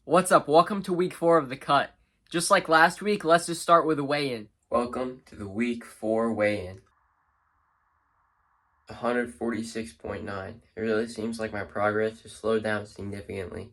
What's up? Welcome to week 4 of The Cut. Just like last week, let's just start with a weigh-in. Welcome to the week 4 weigh-in. 146.9. It really seems like my progress has slowed down significantly.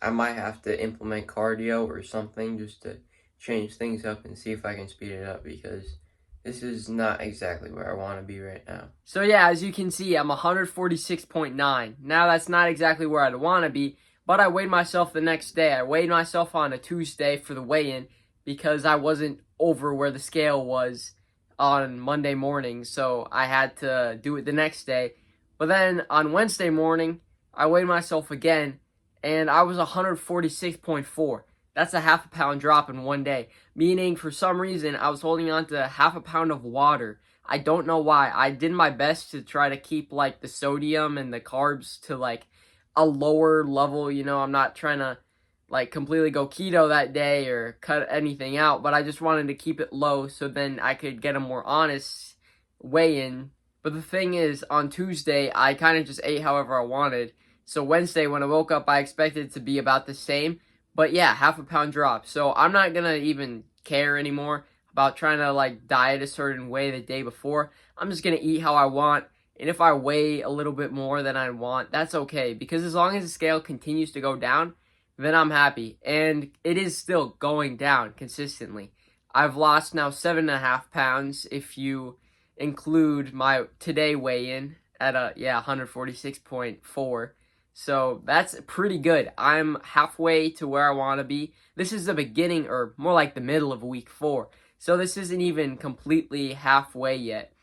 I might have to implement cardio or something just to change things up and see if I can speed it up, because this is not exactly where I want to be right now. So yeah, as you can see, I'm 146.9. Now that's not exactly where I'd want to be, but I weighed myself the next day. I weighed myself on a Tuesday for the weigh-in because I wasn't over where the scale was on Monday morning, so I had to do it the next day. But then on Wednesday morning, I weighed myself again, and I was 146.4. That's a half a pound drop in one day, meaning for some reason I was holding on to half a pound of water. I don't know why. I did my best to try to keep like the sodium and the carbs to like a lower level. I'm not trying to like completely go keto that day or cut anything out, but I just wanted to keep it low so then I could get a more honest weigh in. But the thing is, on Tuesday, I kind of just ate however I wanted. So Wednesday, when I woke up, I expected it to be about the same. But yeah, half a pound drop. So I'm not going to even care anymore about trying to like diet a certain way the day before. I'm just going to eat how I want. And if I weigh a little bit more than I want, that's okay. Because as long as the scale continues to go down, then I'm happy. And it is still going down consistently. I've lost now 7.5 pounds if you include my today weigh-in at 146.4. So that's pretty good. I'm halfway to where I want to be. This is the beginning, or more like the middle of week 4. So this isn't even completely halfway yet.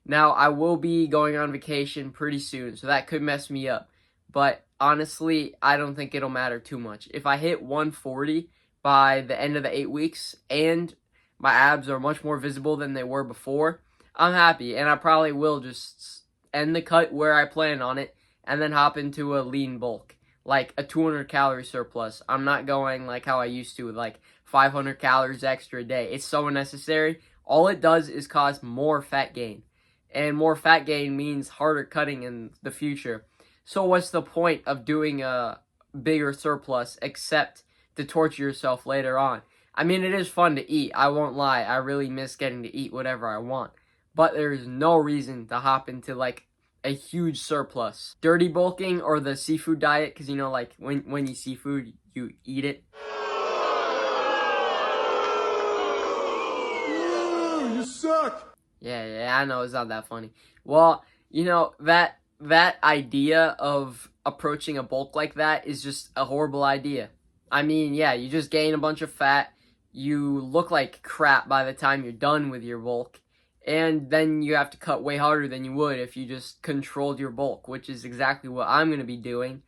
Now, I will be going on vacation pretty soon, so that could mess me up. But honestly, I don't think it'll matter too much. If I hit 140 by the end of the 8 weeks and my abs are much more visible than they were before, I'm happy. And I probably will just end the cut where I plan on it and then hop into a lean bulk, like a 200 calorie surplus. I'm not going like how I used to with like 500 calories extra a day. It's so unnecessary. All it does is cause more fat gain. And more fat gain means harder cutting in the future. So what's the point of doing a bigger surplus except to torture yourself later on? I mean, it is fun to eat. I won't lie. I really miss getting to eat whatever I want. But there's no reason to hop into like a huge surplus. Dirty bulking or the seafood diet, because like when you see food, you eat it. You suck! Yeah, I know it's not that funny. Well, that idea of approaching a bulk like that is just a horrible idea. I mean, yeah, you just gain a bunch of fat, you look like crap by the time you're done with your bulk, and then you have to cut way harder than you would if you just controlled your bulk, which is exactly what I'm going to be doing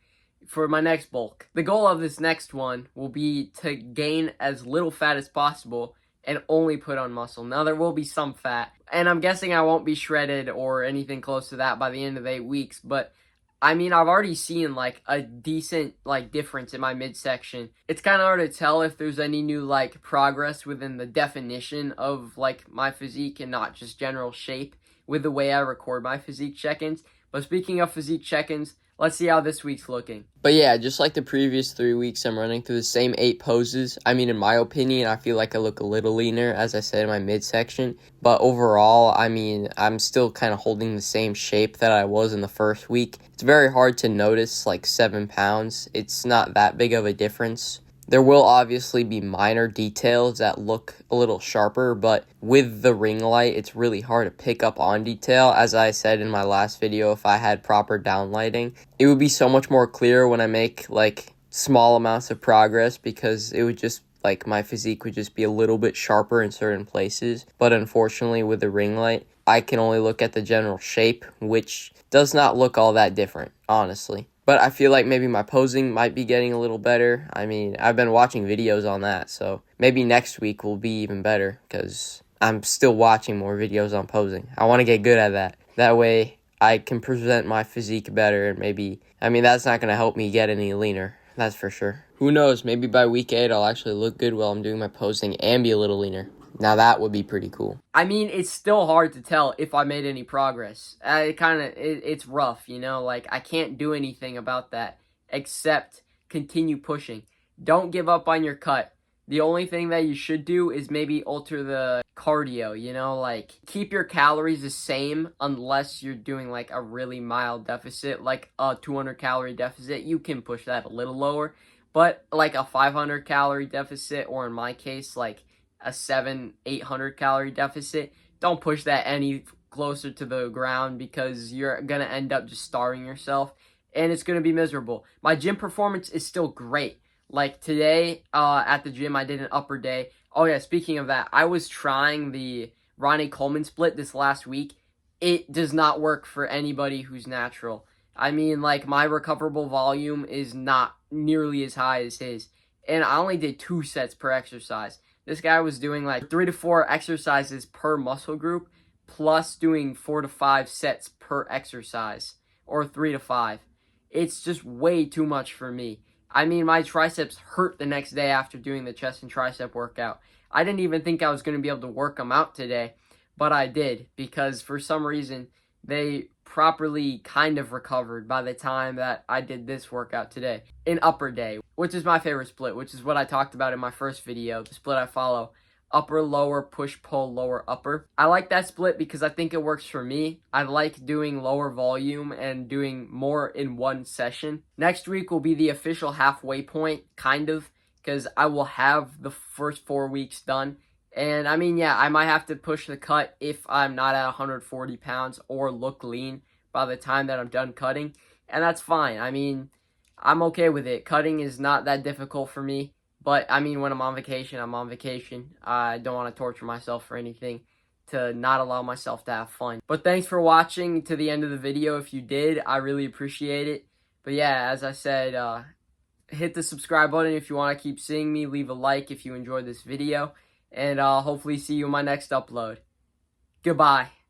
for my next bulk. The goal of this next one will be to gain as little fat as possible and only put on muscle. Now, there will be some fat, and I'm guessing I won't be shredded or anything close to that by the end of 8 weeks, but I mean, I've already seen like a decent like difference in my midsection. It's kind of hard to tell if there's any new like progress within the definition of like my physique and not just general shape with the way I record my physique check-ins. But speaking of physique check-ins, let's see how this week's looking. But yeah, just like the previous 3 weeks, I'm running through the same 8 poses. I mean, in my opinion, I feel like I look a little leaner, as I said, in my midsection. But overall, I mean, I'm still kind of holding the same shape that I was in the first week. It's very hard to notice, like 7 pounds. It's not that big of a difference. There will obviously be minor details that look a little sharper, but with the ring light, it's really hard to pick up on detail. As I said in my last video, if I had proper downlighting, it would be so much more clear when I make like small amounts of progress, because it would just like my physique would just be a little bit sharper in certain places. But unfortunately, with the ring light, I can only look at the general shape, which does not look all that different, honestly. But I feel like maybe my posing might be getting a little better. I mean, I've been watching videos on that, so maybe next week will be even better, because I'm still watching more videos on posing. I want to get good at that. That way, I can present my physique better, and maybe, I mean, that's not going to help me get any leaner. That's for sure. Who knows, maybe by week 8, I'll actually look good while I'm doing my posing and be a little leaner. Now that would be pretty cool. I mean, it's still hard to tell if I made any progress. It's rough, like I can't do anything about that except continue pushing. Don't give up on your cut. The only thing that you should do is maybe alter the cardio, like keep your calories the same unless you're doing like a really mild deficit, like a 200 calorie deficit. You can push that a little lower, but like a 500 calorie deficit, or in my case, like a 800 calorie deficit, don't push that any closer to the ground because you're gonna end up just starving yourself and it's gonna be miserable. My gym performance is still great. Like today, at the gym, I did an upper day. Oh yeah, speaking of that, I was trying the Ronnie Coleman split this last week. It does not work for anybody who's natural. I mean, like, my recoverable volume is not nearly as high as his. And I only did 2 sets per exercise. This guy was doing like 3 to 4 exercises per muscle group, plus doing 4 to 5 sets per exercise, or 3 to 5. It's just way too much for me. I mean, my triceps hurt the next day after doing the chest and tricep workout. I didn't even think I was going to be able to work them out today, but I did, because for some reason they properly kind of recovered by the time that I did this workout today. In upper day, which is my favorite split, which is what I talked about in my first video, the split I follow. Upper, lower, push, pull, lower, upper. I like that split because I think it works for me. I like doing lower volume and doing more in one session. Next week will be the official halfway point, kind of, because I will have the first 4 weeks done. And I mean, yeah, I might have to push the cut if I'm not at 140 pounds or look lean by the time that I'm done cutting. And that's fine. I mean, I'm okay with it. Cutting is not that difficult for me. But, I mean, when I'm on vacation, I'm on vacation. I don't want to torture myself for anything to not allow myself to have fun. But thanks for watching to the end of the video. If you did, I really appreciate it. But, yeah, as I said, hit the subscribe button if you want to keep seeing me. Leave a like if you enjoyed this video. And I'll hopefully see you in my next upload. Goodbye.